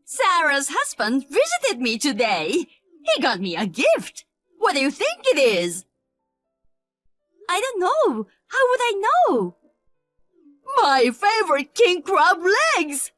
Sarah's husband visited me today. He got me a gift. What do you think it is? I don't know. How would I know? My favorite king crab legs!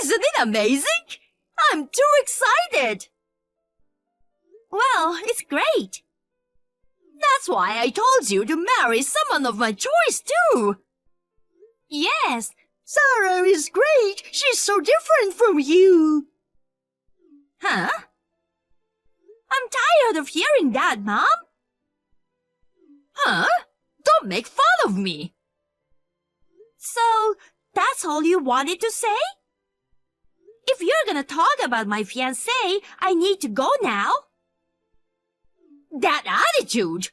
Isn't it amazing? I'm too excited! Well, it's great. That's why I told you to marry someone of my choice, too. Yes, Sarah is great. She's so different from you. Huh? I'm tired of hearing that, Mom. Huh? Don't make fun of me. So, that's all you wanted to say? If you're gonna talk about my fiancé, I need to go now. That attitude!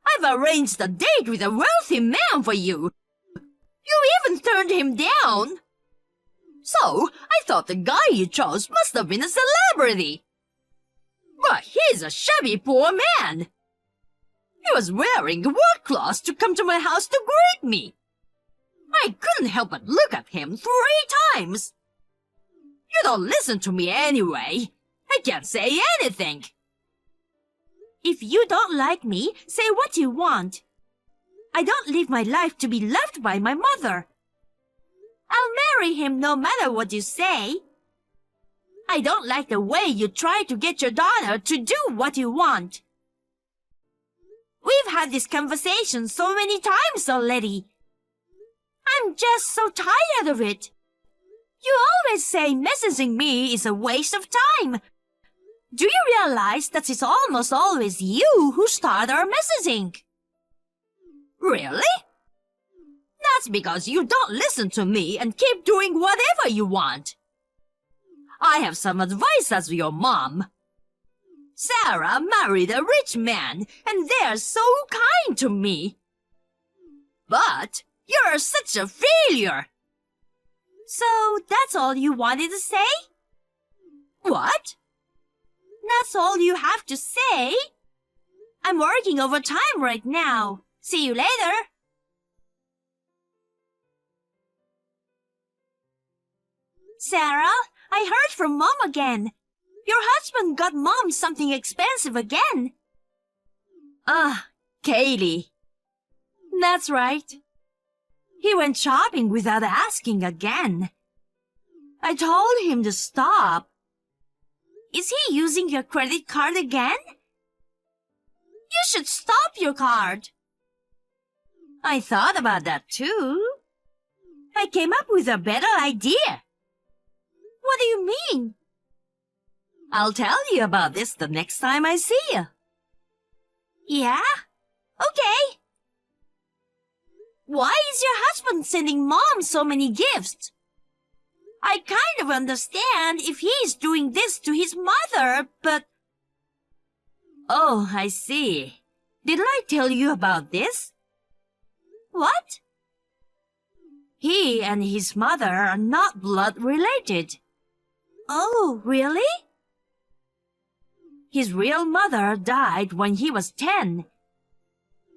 I've arranged a date with a wealthy man for you. You even turned him down. So, I thought the guy you chose must have been a celebrity. But he's a shabby poor man. He was wearing work clothes to come to my house to greet me. I couldn't help but look at him 3 times. You don't listen to me anyway. I can't say anything. If you don't like me, say what you want. I don't live my life to be loved by my mother. I'll marry him no matter what you say. I don't like the way you try to get your daughter to do what you want. We've had this conversation so many times already. I'm just so tired of it. You always say messaging me is a waste of time. Do you realize that it's almost always you who start our messaging? Really? That's because you don't listen to me and keep doing whatever you want. I have some advice as your mom. Sarah married a rich man, and they're so kind to me. But you're such a failure. So that's all you wanted to say? What? That's all you have to say? I'm working overtime right now. See you later. Sarah, I heard from Mom again. Your husband got Mom something expensive again. Kaylee. That's right. He went shopping without asking again. I told him to stop. Is he using your credit card again? You should stop your card. I thought about that too. I came up with a better idea. What do you mean? I'll tell you about this the next time I see you. Yeah? Okay. Why is your husband sending Mom so many gifts? I kind of understand if he's doing this to his mother, but... Oh, I see. Didn't I tell you about this? What? He and his mother are not blood related. Oh, really? His real mother died when he was 10.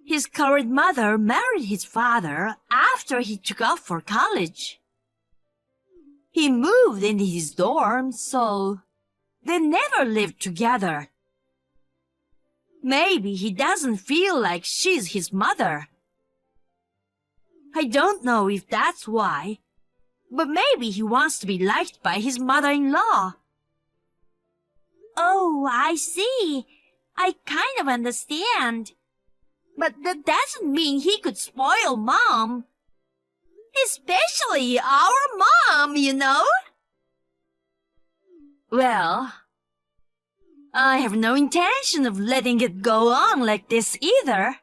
His current mother married his father after he took off for college. He moved into his dorm, so they never lived together. Maybe he doesn't feel like she's his mother. I don't know if that's why, but maybe he wants to be liked by his mother-in-law. Oh, I see. I kind of understand. But that doesn't mean he could spoil Mom. Especially our mom, you know? Well, I have no intention of letting it go on like this either.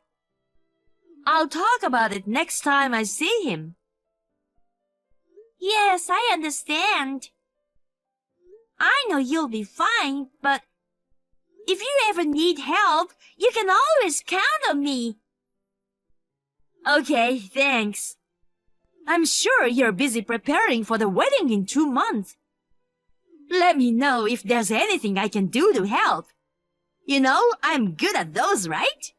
I'll talk about it next time I see him. Yes, I understand. I know you'll be fine, but if you ever need help, you can always count on me. Okay, thanks. I'm sure you're busy preparing for the wedding in 2 months. Let me know if there's anything I can do to help. You know, I'm good at those, right?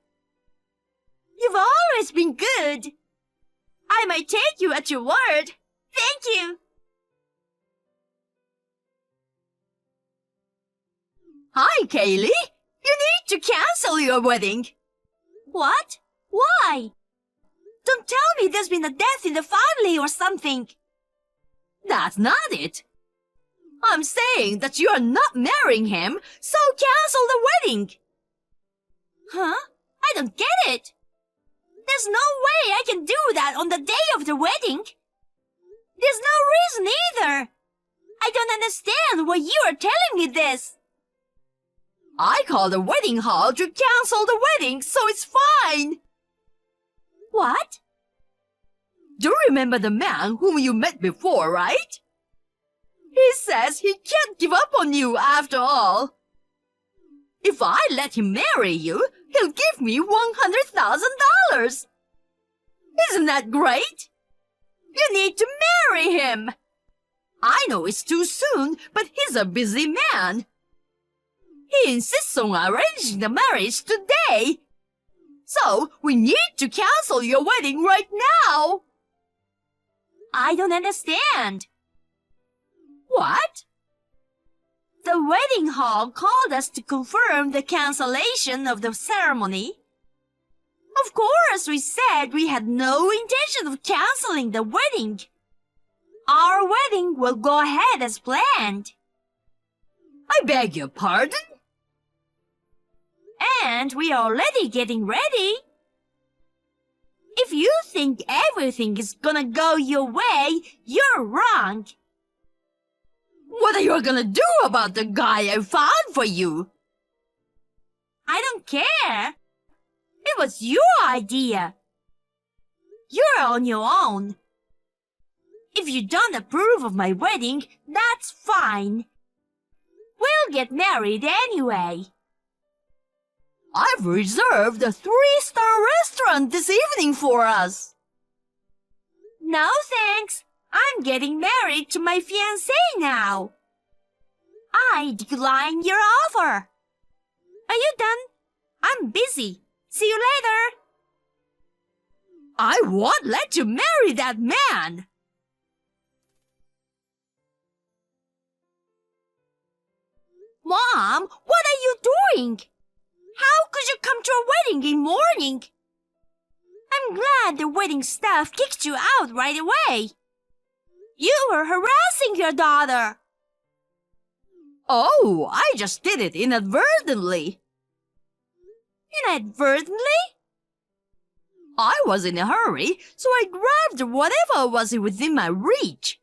You've always been good. I might take you at your word. Thank you. Hi, Kaylee. You need to cancel your wedding. What? Why? Don't tell me there's been a death in the family or something. That's not it. I'm saying that you are not marrying him, so cancel the wedding. Huh? I don't get it. There's no way I can do that on the day of the wedding. There's no reason either. I don't understand why you are telling me this. I called the wedding hall to cancel the wedding, so it's fine. What? Do you remember the man whom you met before, right? He says he can't give up on you after all. If I let him marry you, he'll give me $100,000. Isn't that great? You need to marry him. I know it's too soon, but he's a busy man. He insists on arranging the marriage today. So we need to cancel your wedding right now. I don't understand. What? The wedding hall called us to confirm the cancellation of the ceremony. Of course, we said we had no intention of canceling the wedding. Our wedding will go ahead as planned. I beg your pardon? And we are already getting ready. If you think everything is gonna go your way, you're wrong. What are you gonna do about the guy I found for you? I don't care. It was your idea. You're on your own. If you don't approve of my wedding, that's fine. We'll get married anyway. I've reserved a 3-star restaurant this evening for us. No thanks. I'm getting married to my fiancé now. I decline your offer. Are you done? I'm busy. See you later. I won't let you marry that man. Mom, what are you doing? How could you come to a wedding in morning? I'm glad the wedding staff kicked you out right away. You were harassing your daughter. Oh, I just did it inadvertently. Inadvertently? I was in a hurry, so I grabbed whatever was within my reach.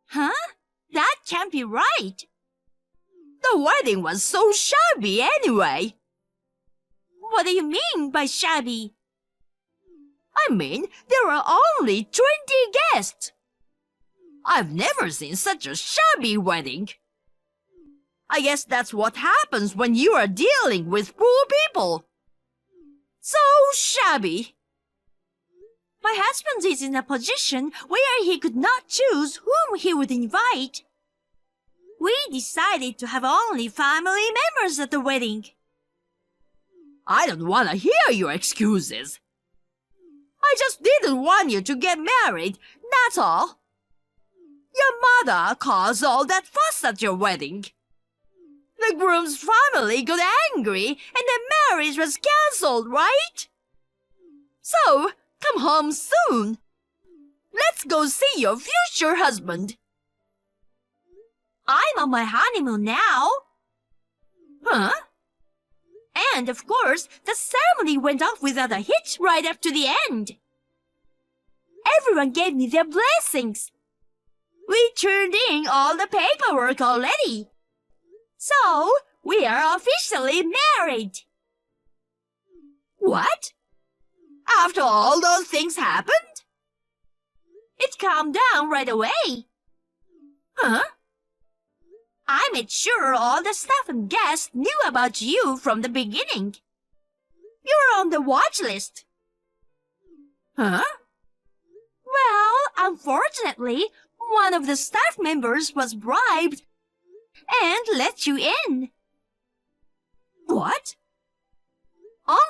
Huh? That can't be right. The wedding was so shabby anyway. What do you mean by shabby? I mean, there were only 20 guests. I've never seen such a shabby wedding. I guess that's what happens when you are dealing with poor people. So shabby. My husband is in a position where he could not choose whom he would invite. We decided to have only family members at the wedding. I don't want to hear your excuses. I just didn't want you to get married, that's all. Your mother caused all that fuss at your wedding. The groom's family got angry and the marriage was cancelled, right? So, come home soon. Let's go see your future husband. I'm on my honeymoon now. Huh? And of course, the ceremony went off without a hitch right up to the end. Everyone gave me their blessings. We turned in all the paperwork already. So, we are officially married. What? After all those things happened? It calmed down right away. Huh? I made sure all the staff and guests knew about you from the beginning. You were on the watch list. Huh? Well, unfortunately, one of the staff members was bribed and let you in. What?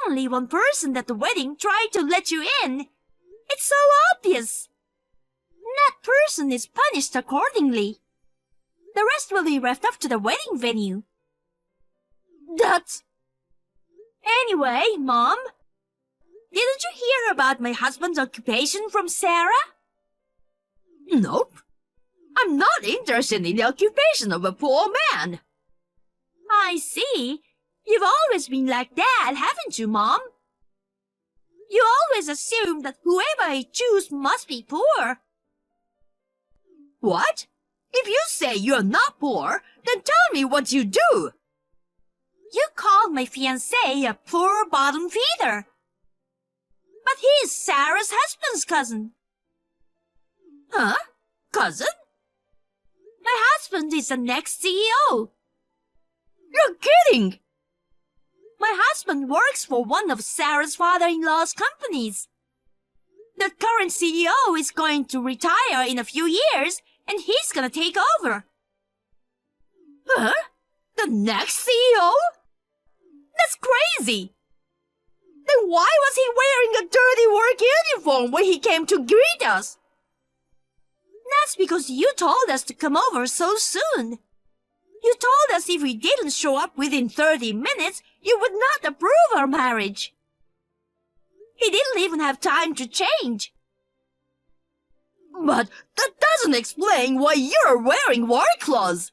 Only one person at the wedding tried to let you in. It's so obvious. That person is punished accordingly. The rest will be left up to the wedding venue. That's... Anyway, Mom, didn't you hear about my husband's occupation from Sarah? Nope. I'm not interested in the occupation of a poor man. I see. You've always been like that, haven't you, Mom? You always assume that whoever I choose must be poor. What? If you say you're not poor, then tell me what you do. You called my fiancé a poor bottom feeder. But he's Sarah's husband's cousin. Huh? Cousin? My husband is the next CEO. You're kidding! My husband works for one of Sarah's father-in-law's companies. The current CEO is going to retire in a few years, and he's gonna take over. Huh? The next CEO? That's crazy! Then why was he wearing a dirty work uniform when he came to greet us? That's because you told us to come over so soon. You told us if we didn't show up within 30 minutes, you would not approve our marriage. He didn't even have time to change. But that doesn't explain why you're wearing work clothes.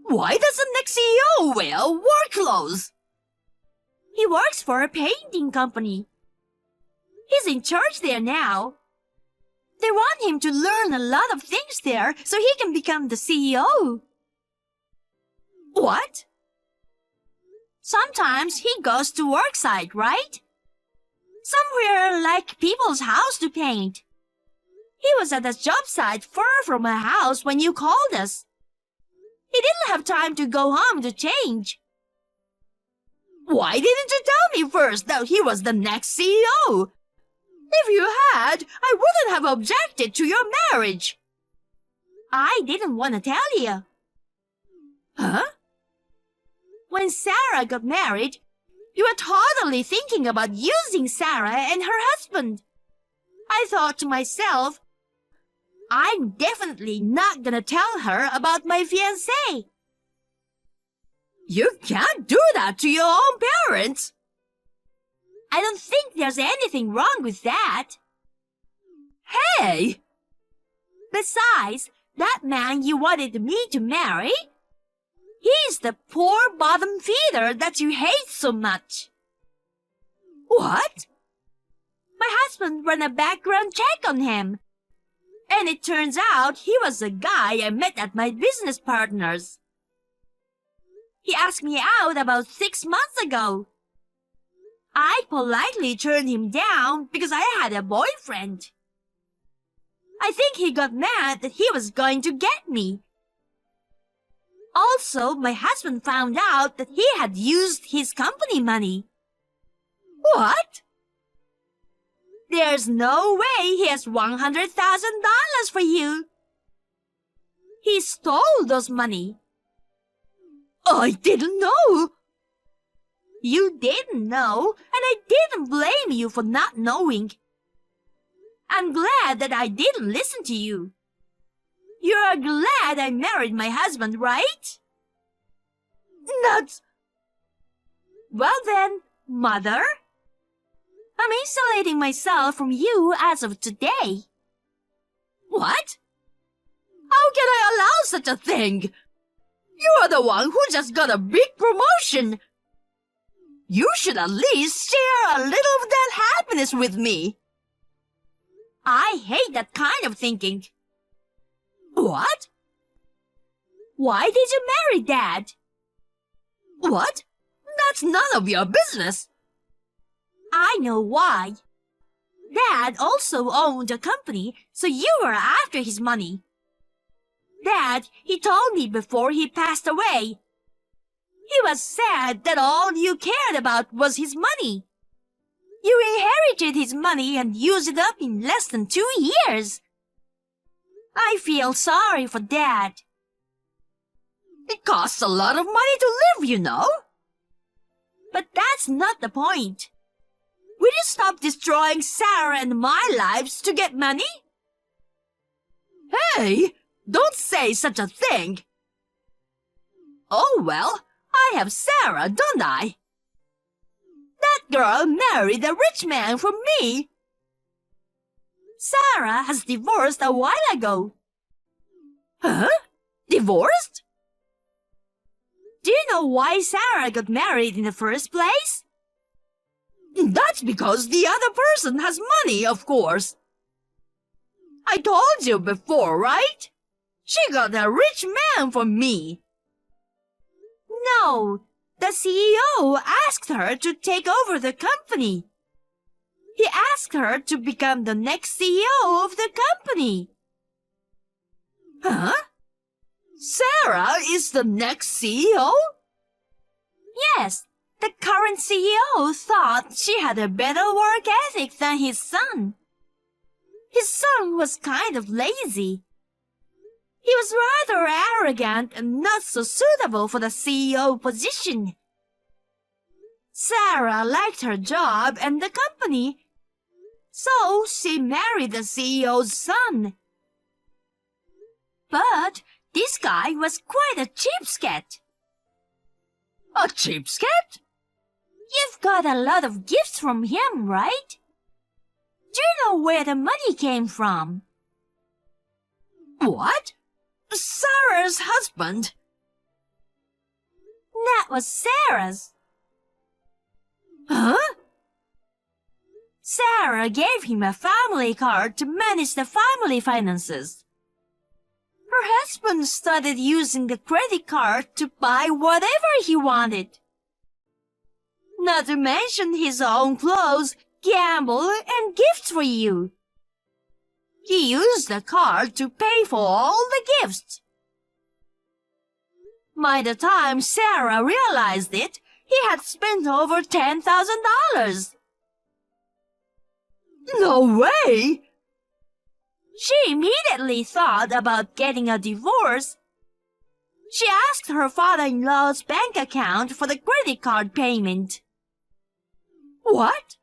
Why does the next CEO wear work clothes? He works for a painting company. He's in charge there now. They want him to learn a lot of things there so he can become the CEO. What? Sometimes he goes to work site, right? Somewhere like people's house to paint. He was at a job site far from my house when you called us. He didn't have time to go home to change. Why didn't you tell me first that he was the next CEO? If you had, I wouldn't have objected to your marriage. I didn't want to tell you. Huh? When Sarah got married, you were totally thinking about using Sarah and her husband. I thought to myself, I'm definitely not gonna tell her about my fiancé. You can't do that to your own parents. I don't think there's anything wrong with that. Hey! Besides, that man you wanted me to marry, he's the poor bottom feeder that you hate so much. What? My husband ran a background check on him. And it turns out he was a guy I met at my business partner's. He asked me out about 6 months ago. I politely turned him down because I had a boyfriend. I think he got mad that he was going to get me. Also, my husband found out that he had used his company money. What? There's no way he has $100,000 for you. He stole those money. I didn't know. You didn't know, and I didn't blame you for not knowing. I'm glad that I didn't listen to you. You're glad I married my husband, right? Nuts! Well then, Mother, I'm isolating myself from you as of today. What? How can I allow such a thing? You are the one who just got a big promotion. You should at least share a little of that happiness with me. I hate that kind of thinking. What? Why did you marry Dad? What? That's none of your business. I know why. Dad also owned a company, so you were after his money. Dad, he told me before he passed away. He was sad that all you cared about was his money. You inherited his money and used it up in less than 2 years. I feel sorry for Dad. It costs a lot of money to live, you know. But that's not the point. Will you stop destroying Sarah and my lives to get money? Hey, Don't say such a thing. Oh, well, I have Sarah, don't I? That girl married a rich man for me. Sarah has divorced a while ago. Huh? Divorced? Do you know why Sarah got married in the first place? That's because the other person has money, of course. I told you before, right? She got a rich man for me. No, the CEO asked her to take over the company. He asked her to become the next CEO of the company. Huh? Sarah is the next CEO? Yes, the current CEO thought she had a better work ethic than his son. His son was kind of lazy. He was rather arrogant and not so suitable for the CEO position. Sarah liked her job and the company, so she married the CEO's son. But this guy was quite a cheapskate. A cheapskate? You've got a lot of gifts from him, right? Do you know where the money came from? What? Sarah's husband? That was Sarah's. Huh? Sarah gave him a family card to manage the family finances. Her husband started using the credit card to buy whatever he wanted. Not to mention his own clothes, gamble, and gifts for you. He used the card to pay for all the gifts. By the time Sarah realized it, he had spent over $10,000. No way! She immediately thought about getting a divorce. She asked her father-in-law's bank account for the credit card payment. What?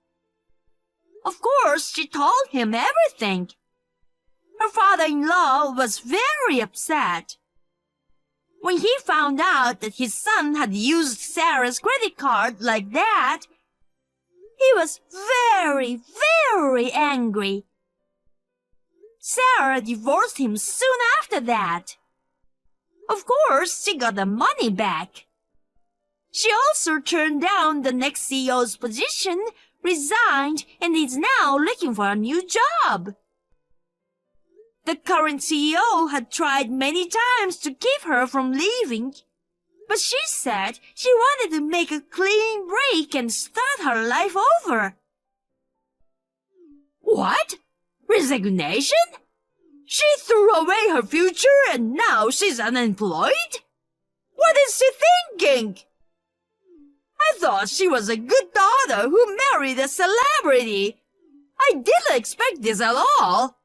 Of course, she told him everything. Her father-in-law was very upset. When he found out that his son had used Sarah's credit card like that, he was very, very angry. Sarah divorced him soon after that. Of course, she got the money back. She also turned down the next CEO's position, resigned, and is now looking for a new job. The current CEO had tried many times to keep her from leaving, but she said she wanted to make a clean break and start her life over. What? Resignation? She threw away her future and now she's unemployed? What is she thinking? I thought she was a good daughter who married a celebrity. I didn't expect this at all.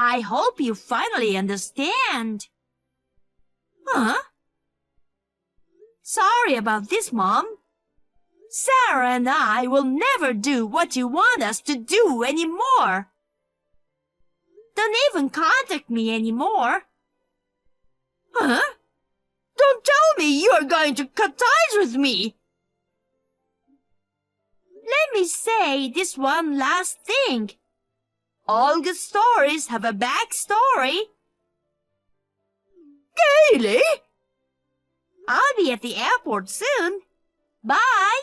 I hope you finally understand. Huh? Sorry about this, Mom. Sarah and I will never do what you want us to do anymore. Don't even contact me anymore. Huh? Don't tell me you are going to cut ties with me. Let me say this one last thing. All good stories have a backstory. Kaylee? I'll be at the airport soon. Bye.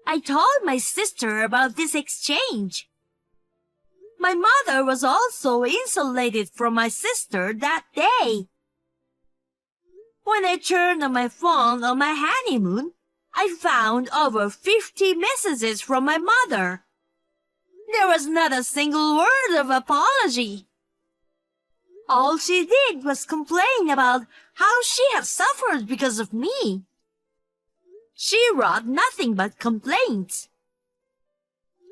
I told my sister about this exchange. My mother was also insulated from my sister that day. When I turned on my phone on my honeymoon, I found over 50 messages from my mother. There was not a single word of apology. All she did was complain about how she had suffered because of me. She wrote nothing but complaints.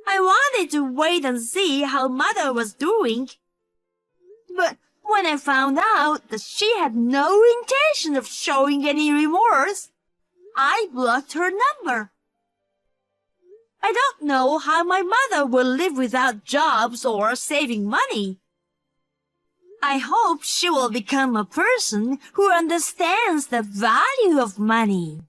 I wanted to wait and see how Mother was doing. But when I found out that she had no intention of showing any remorse, I blocked her number. I don't know how my mother will live without jobs or saving money. I hope she will become a person who understands the value of money.